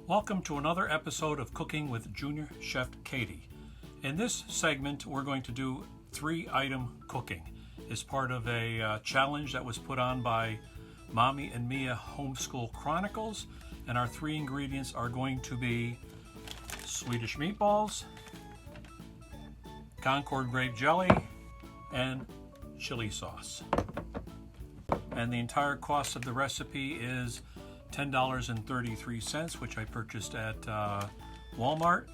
Welcome to another episode of Cooking with Junior Chef Katie. In this segment, we're going to do 3-item cooking as part of a challenge that was put on by Mommy and Mia Homeschool Chronicles. And our 3 ingredients are going to be Swedish meatballs, Concord grape jelly, and chili sauce. And the entire cost of the recipe is $10.33, which I purchased at Walmart.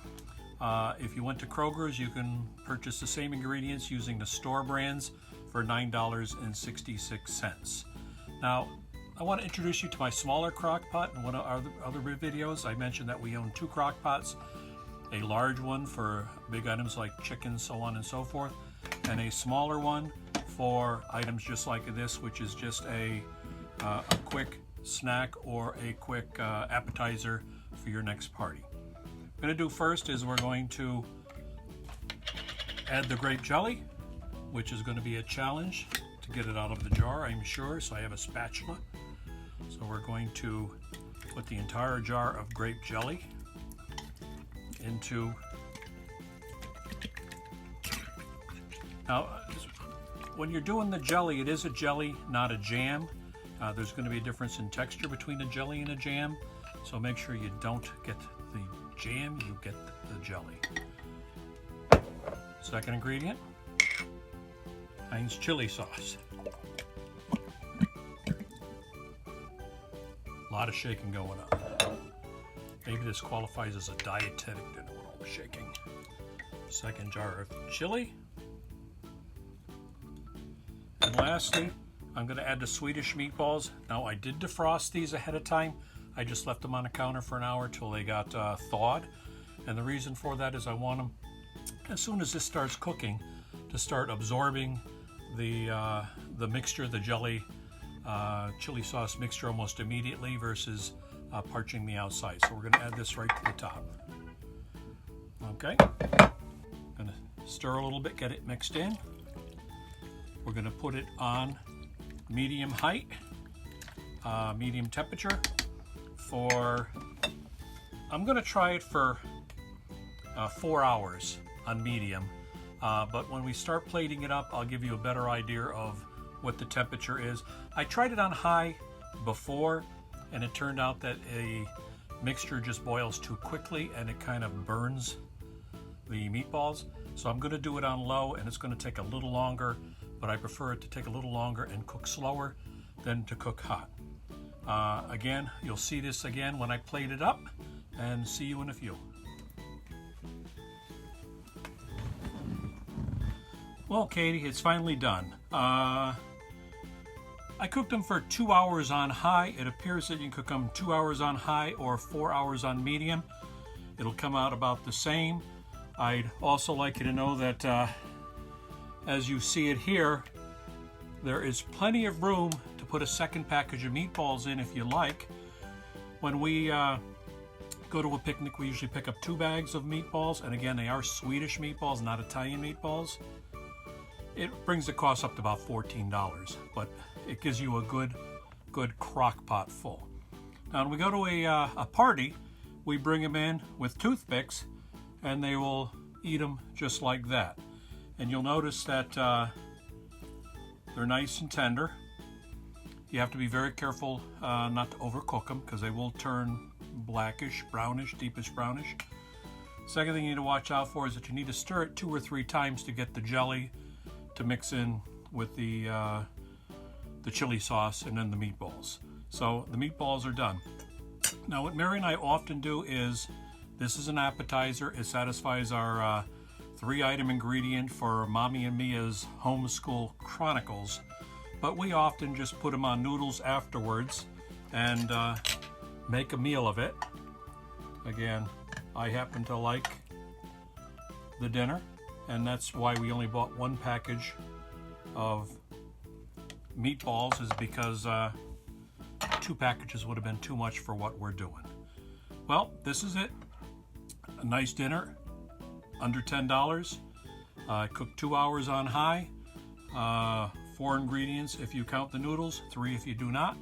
If you went to Kroger's, you can purchase the same ingredients using the store brands for $9.66. Now, I want to introduce you to my smaller crock pot. In one of our other videos, I mentioned that we own 2 crock pots, a large one for big items like chicken, so on and so forth, and a smaller one for items just like this, which is just a quick snack or a quick appetizer for your next party. What I'm going to do first is we're going to add the grape jelly, which is going to be a challenge to get it out of the jar, I'm sure, so I have a spatula. So we're going to put the entire jar of grape jelly into. Now, when you're doing the jelly, it is a jelly, not a jam. There's going to be a difference in texture between a jelly and a jam, so make sure you don't get the jam, you get the jelly. Second ingredient, Heinz chili sauce. A lot of shaking going on. Maybe this qualifies as a dietetic dinner with all the shaking. Second jar of chili. And lastly, I'm going to add the Swedish meatballs. Now, I did defrost these ahead of time. I just left them on the counter for an hour till they got thawed. And the reason for that is I want them, as soon as this starts cooking, to start absorbing the mixture, the jelly, chili sauce mixture almost immediately versus parching the outside. So we're going to add this right to the top. Okay. Going to stir a little bit, get it mixed in. We're going to put it on medium height, medium temperature for, I'm going to try it for 4 hours on medium, but when we start plating it up, I'll give you a better idea of what the temperature is. I tried it on high before, and it turned out that a mixture just boils too quickly and it kind of burns the meatballs. So I'm going to do it on low, and it's going to take a little longer, but I prefer it to take a little longer and cook slower than to cook hot. Again, you'll see this again when I plate it up, and see you in a few. Well, Katie, it's finally done. I cooked them for 2 hours on high. It appears that you can cook them 2 hours on high or 4 hours on medium. It'll come out about the same. I'd also like you to know that as you see it here, there is plenty of room to put a second package of meatballs in if you like. When we go to a picnic, we usually pick up 2 bags of meatballs, and again, they are Swedish meatballs, not Italian meatballs. It brings the cost up to about $14, but it gives you a good crock pot full. Now, when we go to a party, we bring them in with toothpicks, and they will eat them just like that. And you'll notice that they're nice and tender. You have to be very careful not to overcook them, because they will turn blackish, brownish, deepish brownish. Second thing you need to watch out for is that you need to stir it 2 or 3 times to get the jelly to mix in with the chili sauce and then the meatballs. So the meatballs are done. Now, what Mary and I often do is, this is an appetizer. It satisfies our 3-item ingredient for Mommy and Mia's Homeschool Chronicles, but we often just put them on noodles afterwards and make a meal of it. Again, I happen to like the dinner, and that's why we only bought 1 package of meatballs, is because 2 packages would have been too much for what we're doing. Well, this is it. A nice dinner, under $10. Cooked 2 hours on high. 4 ingredients if you count the noodles, 3 if you do not.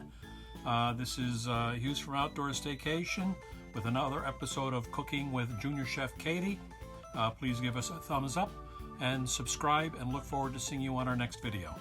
This is used for outdoor staycation with another episode of Cooking with Junior Chef Katie. Please give us a thumbs up and subscribe, and look forward to seeing you on our next video.